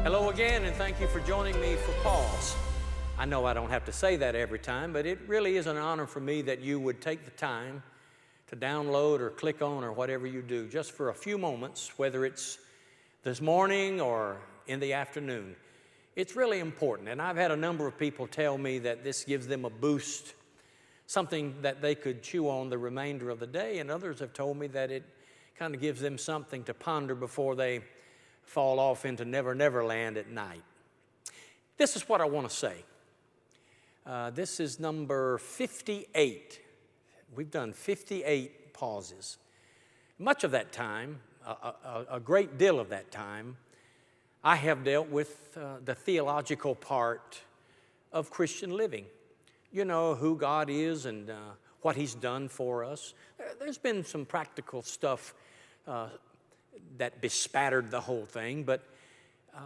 Hello again, and thank you for joining me for Pause. I know I don't have to say that every time, but it really is an honor for me that you would take the time to download or click on or whatever you do, just for a few moments, whether it's this morning or in the afternoon. It's really important, and I've had a number of people tell me that this gives them a boost, something that they could chew on the remainder of the day, and others have told me that it kind of gives them something to ponder before they fall off into Never Never Land at night. This is what I want to say. This is number 58. We've done 58 pauses. Much of that time, a great deal of that time, I have dealt with the theological part of Christian living. You know, who God is and what He's done for us. There's been some practical stuff that bespattered the whole thing, but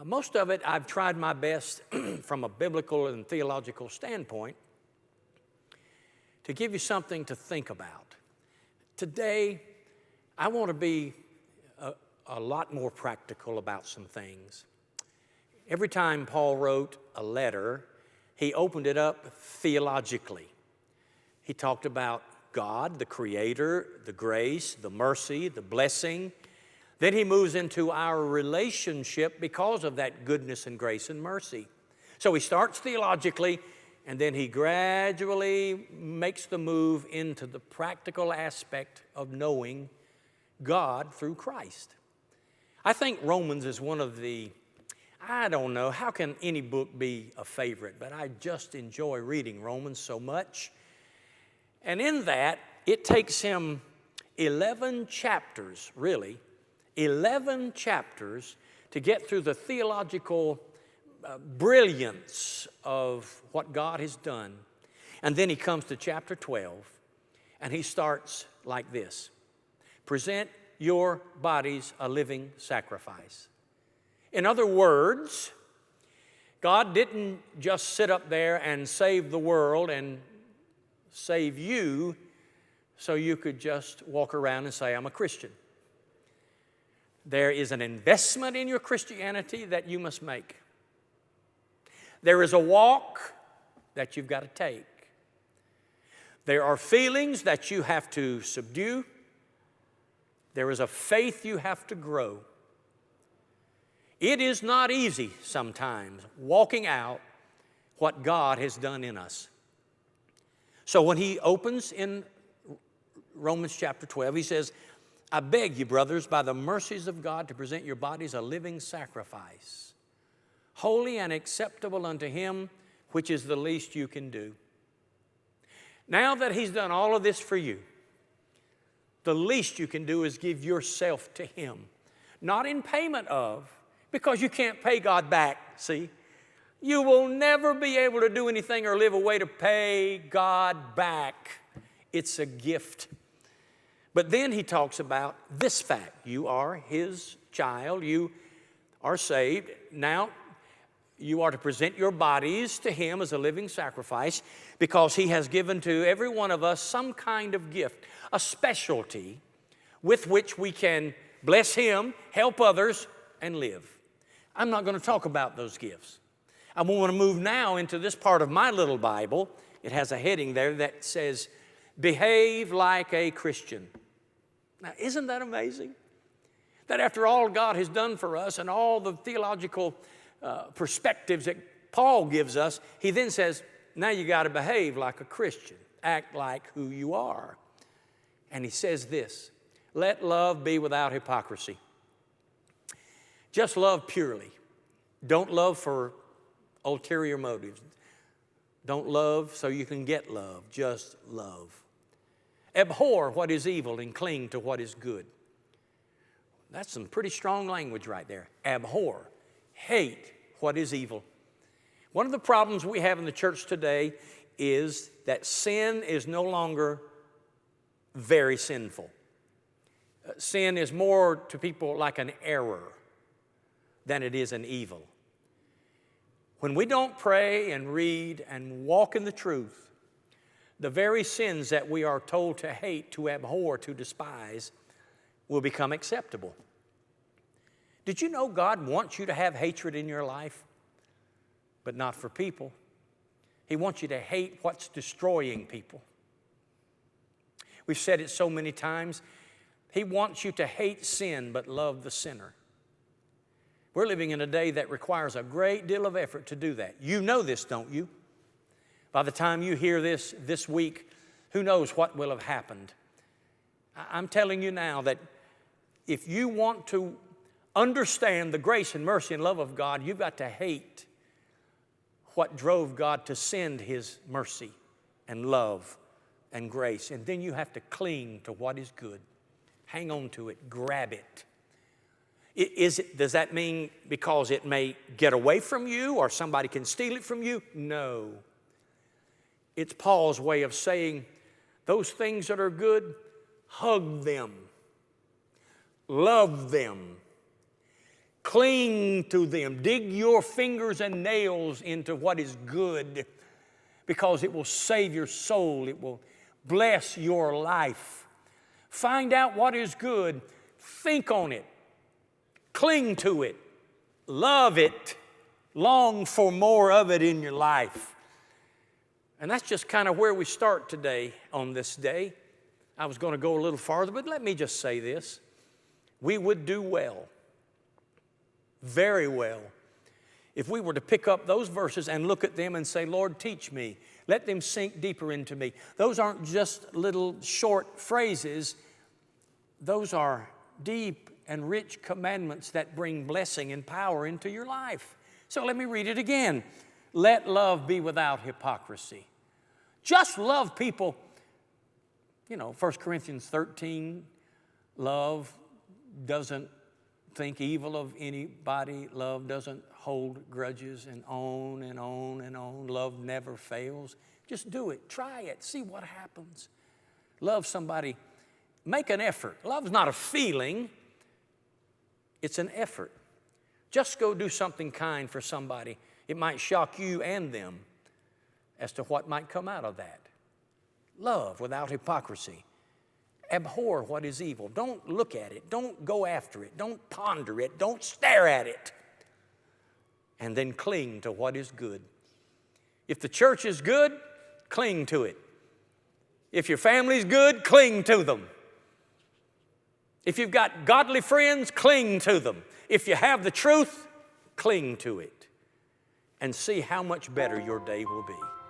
most of it I've tried my best from a biblical and theological standpoint to give you something to think about. Today, I want to be a lot more practical about some things. Every time Paul wrote a letter, he opened it up theologically. He talked about God, the Creator, the grace, the mercy, the blessing. Then he moves into our relationship because of that goodness and grace and mercy. So he starts theologically, and then he gradually makes the move into the practical aspect of knowing God through Christ. I think Romans is one of the, I don't know, how can any book be a favorite? But I just enjoy reading Romans so much. And in that, it takes him 11 chapters, really, 11 chapters to get through the theological brilliance of what God has done. And then he comes to chapter 12, and he starts like this. Present your bodies a living sacrifice. In other words, God didn't just sit up there and save the world and save you so you could just walk around and say, I'm a Christian. There is an investment in your Christianity that you must make. There is a walk that you've got to take. There are feelings that you have to subdue. There is a faith you have to grow. It is not easy sometimes walking out what God has done in us. So when he opens in Romans chapter 12, he says, I beg you, brothers, by the mercies of God, to present your bodies a living sacrifice, holy and acceptable unto Him, which is the least you can do. Now that He's done all of this for you, the least you can do is give yourself to Him. Not in payment of, because you can't pay God back, see? You will never be able to do anything or live a way to pay God back. It's a gift. But then he talks about this fact. You are His child. You are saved. Now, you are to present your bodies to Him as a living sacrifice because He has given to every one of us some kind of gift, a specialty with which we can bless Him, help others, and live. I'm not going to talk about those gifts. I want to move now into this part of my little Bible. It has a heading there that says, Behave like a Christian. Now, isn't that amazing? That after all God has done for us and all the theological perspectives that Paul gives us, he then says, now you got to behave like a Christian. Act like who you are. And he says this, let love be without hypocrisy. Just love purely. Don't love for ulterior motives. Don't love so you can get love. Just love. Abhor what is evil and cling to what is good. That's some pretty strong language right there. Abhor. Hate what is evil. One of the problems we have in the church today is that sin is no longer very sinful. Sin is more to people like an error than it is an evil. When we don't pray and read and walk in the truth, the very sins that we are told to hate, to abhor, to despise will become acceptable. Did you know God wants you to have hatred in your life, but not for people? He wants you to hate what's destroying people. We've said it so many times. He wants you to hate sin, but love the sinner. We're living in a day that requires a great deal of effort to do that. You know this, don't you? By the time you hear this week, who knows what will have happened. I'm telling you now that if you want to understand the grace and mercy and love of God, you've got to hate what drove God to send His mercy and love and grace. And then you have to cling to what is good. Hang on to it. Grab it. Does that mean because it may get away from you or somebody can steal it from you? No. It's Paul's way of saying those things that are good, hug them. Love them. Cling to them. Dig your fingers and nails into what is good because it will save your soul. It will bless your life. Find out what is good. Think on it. Cling to it. Love it. Long for more of it in your life. And that's just kind of where we start today on this day. I was going to go a little farther, but let me just say this. We would do well, very well, if we were to pick up those verses and look at them and say, Lord, teach me. Let them sink deeper into me. Those aren't just little short phrases. Those are deep and rich commandments that bring blessing and power into your life. So let me read it again. Let love be without hypocrisy. Just love people. 1 Corinthians 13, love doesn't think evil of anybody. Love doesn't hold grudges, and on and on and on. Love never fails. Just do it. Try it. See what happens. Love somebody. Make an effort. Love's not a feeling. It's an effort. Just go do something kind for somebody. It might shock you and them as to what might come out of that. Love without hypocrisy. Abhor what is evil. Don't look at it. Don't go after it. Don't ponder it. Don't stare at it. And then cling to what is good. If the church is good, cling to it. If your family's good, cling to them. If you've got godly friends, cling to them. If you have the truth, cling to it. And see how much better your day will be.